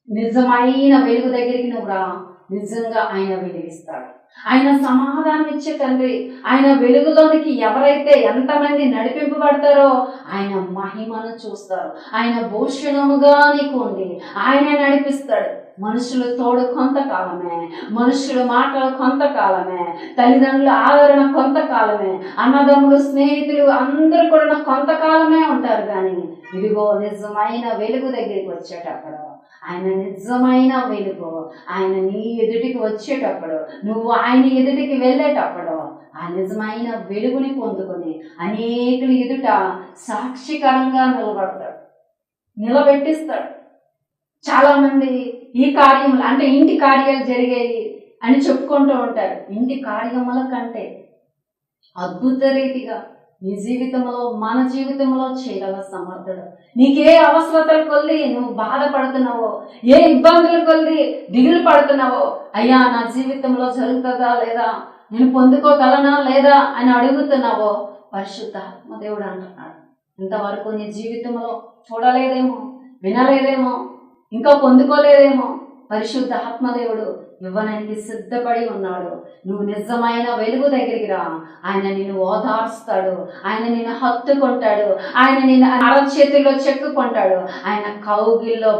నిజమైన వెలుగు దగ్గరికి నువ్వు రా. నిజంగా ఆయన వెలిగిస్తాడు. ఆయన సమాధానం ఇచ్చే తండ్రి. ఆయన వెలుగులోనికి ఎవరైతే ఎంతమంది నడిపింపబడతారో ఆయన మహిమను చూస్తారు. ఆయన భూషణముగా నీకు ఉండి ఆయన నడిపిస్తాడు. మనుషులు తోడు కొంతకాలమే, మనుషుల మాటలు కొంతకాలమే, తల్లిదండ్రుల ఆదరణ కొంతకాలమే, అన్నదమ్ములు స్నేహితులు అందరూ కూడా కొంతకాలమే ఉంటారు. కానీ ఇదిగో నిజమైన వెలుగు దగ్గరికి వచ్చేటప్పుడు, ఆయన నిజమైన వెలుగు ఆయన నీ ఎదుటికి వచ్చేటప్పుడు, నువ్వు ఆయన ఎదుటికి వెళ్ళేటప్పుడు ఆ నిజమైన వెలుగుని పొందుకొని అనేకుల ఎదుట సాక్షికరంగా నిలబెట్టిస్తాడు. చాలా మంది ఈ కార్యములు అంటే ఇంటి కార్యాలు జరిగాయి అని చెప్పుకుంటూ ఉంటారు. ఇంటి కార్యముల కంటే అద్భుత రీతిగా నీ జీవితంలో, మన జీవితంలో చేయగల సమర్థుడు. నీకే అవసరతలు కొద్ది నువ్వు బాధపడుతున్నావో, ఏ ఇబ్బందులు కొద్ది దిగులు పడుతున్నావో, అయ్యా నా జీవితంలో జరుగుతుందా లేదా, నేను పొందుకోగలనా లేదా అని అడుగుతున్నావో, పరిశుద్ధాత్మ దేవుడు అంటున్నాడు, ఇంతవరకు నీ జీవితంలో చూడలేదేమో, వినలేదేమో, ఇంకా పొందుకోలేదేమో, పరిశుద్ధ ఆత్మదేవుడు ఇవ్వడానికి సిద్ధపడి ఉన్నాడు. నువ్వు నిజమైన వెలుగు దగ్గరికి రా. ఆయన నిన్ను ఓదార్స్తాడు, ఆయన నిన్ను హత్తుకుంటాడు, ఆయన నిన్ను అరచేతిలో చెక్కుకుంటాడు, ఆయన కౌగిల్లో